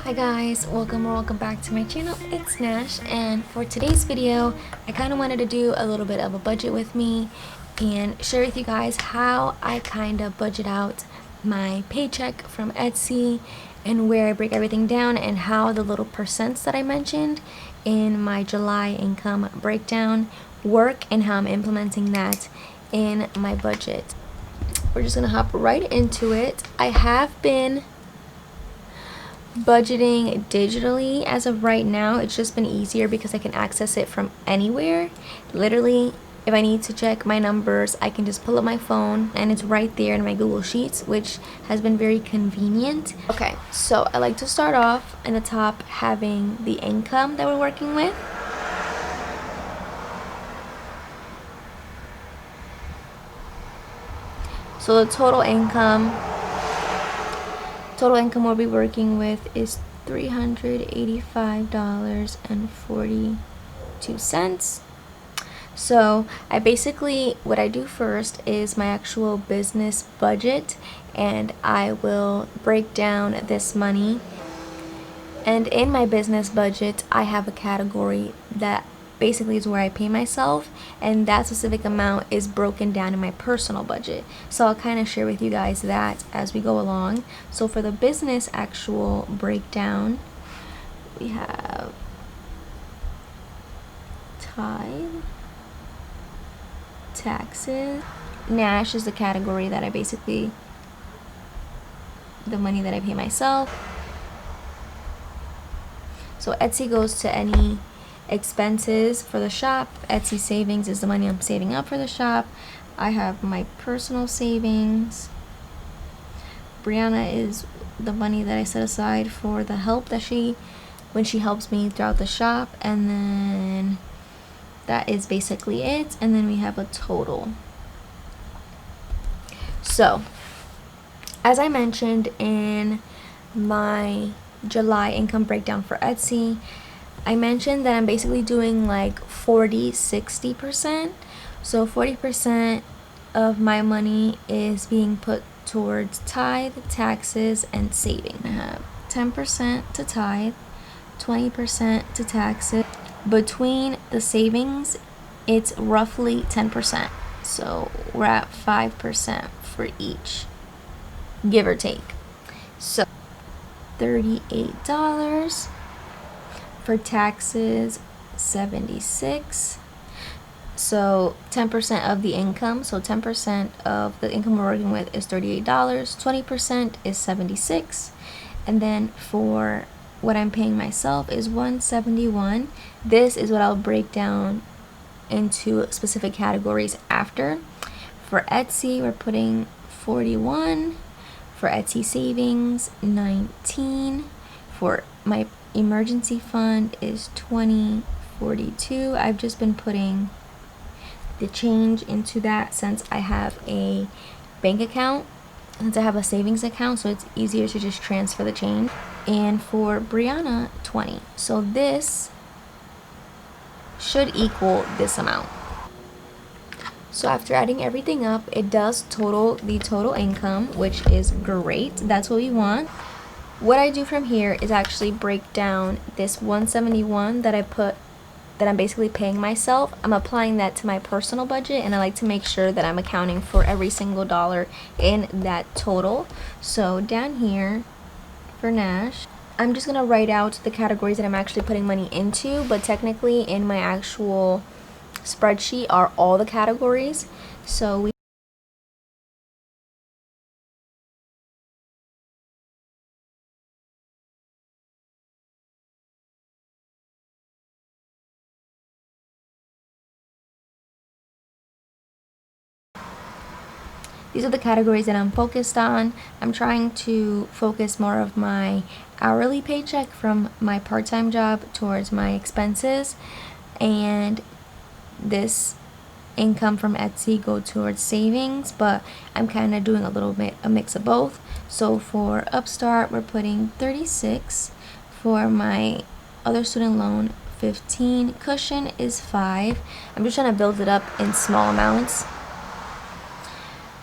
Hi guys, welcome or welcome back to my channel. It's Nash, and for today's video I kind of wanted to do a little bit of a budget with me and share with you guys how I kind of budget out my paycheck from Etsy and where I break everything down and how the little percents that I mentioned in my July income breakdown work and how I'm implementing that in my budget. We're just gonna hop right into it. I have been budgeting digitally as of right now. It's just been easier because I can access it from anywhere. Literally, if I need to check my numbers, I can just pull up my phone and it's right there in my Google Sheets, which has been very convenient. Okay, so I like to start off in the top having the income that we're working with. So the total income we'll be working with is $385.42. So what I do first is my actual business budget, and I will break down this money. And in my business budget, I have a category that basically is where I pay myself, and that specific amount is broken down in my personal budget. So I'll kind of share with you guys that as we go along. So for the business actual breakdown, we have tithe, taxes. Nash is the category that the money that I pay myself. So Etsy goes to any expenses for the shop. Etsy savings is the money I'm saving up for the shop. I have my personal savings. Brianna is the money that I set aside for the help that when she helps me throughout the shop, and then that is basically it. And then we have a total. So as I mentioned in my July income breakdown for Etsy, I mentioned that I'm basically doing like 40-60%. So 40% of my money is being put towards tithe, taxes, and saving. I have 10% to tithe, 20% to taxes. Between the savings, it's roughly 10%. So we're at 5% for each, give or take. So $38. For taxes, $76. So 10% of the income. So 10% of the income we're working with is $38. 20% is $76. And then for what I'm paying myself is $171. This is what I'll break down into specific categories after. For Etsy, we're putting 41. For Etsy savings, 19. For my emergency fund is 20.42. I've just been putting the change into that since I have a bank account, since I have a savings account, so it's easier to just transfer the change. And for Brianna, 20. So this should equal this amount. So after adding everything up, it does total the total income, which is great. That's what we want. What I do from here is actually break down this 171 that I'm basically paying myself. I'm applying that to my personal budget, and I like to make sure that I'm accounting for every single dollar in that total. So down here for Nash, I'm just gonna write out the categories that I'm actually putting money into, but technically in my actual spreadsheet are all the categories. So these are the categories that I'm focused on. I'm trying to focus more of my hourly paycheck from my part-time job towards my expenses, and this income from Etsy go towards savings, but I'm kind of doing a mix of both. So for Upstart, we're putting 36. For my other student loan, 15. Cushion is 5. I'm just trying to build it up in small amounts.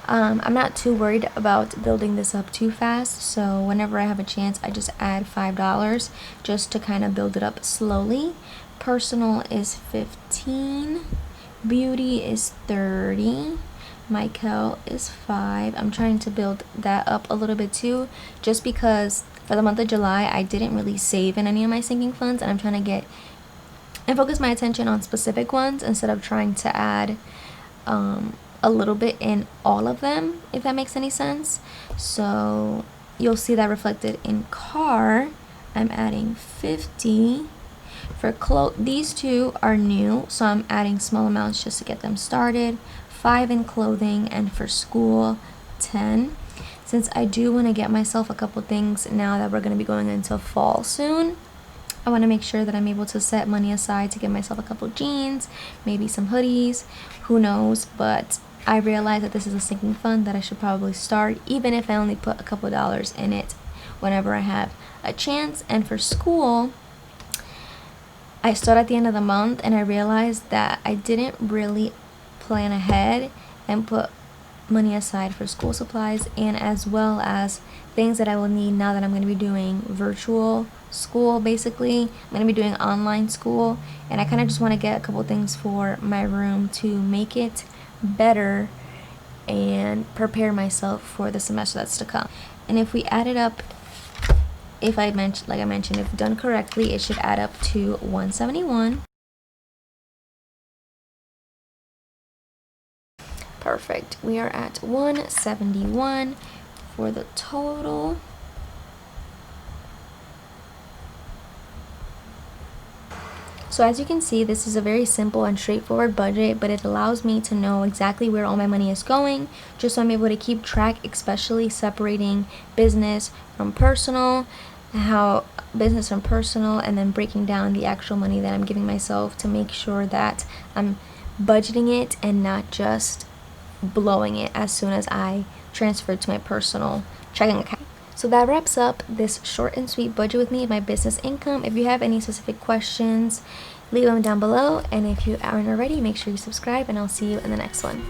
I'm not too worried about building this up too fast, so whenever I have a chance, I just add $5 just to kind of build it up slowly. Personal is 15, beauty is 30, Michael is 5. I'm trying to build that up a little bit too, just because for the month of July, I didn't really save in any of my sinking funds, and I'm trying to get and focus my attention on specific ones instead of trying to add a little bit in all of them, if that makes any sense. So you'll see that reflected in car. I'm adding 50. For these two are new, so I'm adding small amounts just to get them started. 5 in clothing, and for school 10. Since I do want to get myself a couple things now that we're going to be going into fall soon, I want to make sure that I'm able to set money aside to get myself a couple jeans, maybe some hoodies, who knows. But I realize that this is a sinking fund that I should probably start, even if I only put a couple dollars in it whenever I have a chance. And for school, I start at the end of the month, and I realized that I didn't really plan ahead and put money aside for school supplies, and as well as things that I will need now that I'm going to be doing virtual school. Basically, I'm going to be doing online school, and I kind of just want to get a couple things for my room to make it better and prepare myself for the semester that's to come. And if we add it up, if I mentioned, like I mentioned, if done correctly, it should add up to 171. Perfect. We are at 171 for the total. So as you can see, this is a very simple and straightforward budget, but it allows me to know exactly where all my money is going, just so I'm able to keep track, especially separating business from personal, and then breaking down the actual money that I'm giving myself to make sure that I'm budgeting it and not just blowing it as soon as I transfer it to my personal checking account. So that wraps up this short and sweet budget with me of my business income. If you have any specific questions, leave them down below, and if you aren't already, make sure you subscribe, and I'll see you in the next one.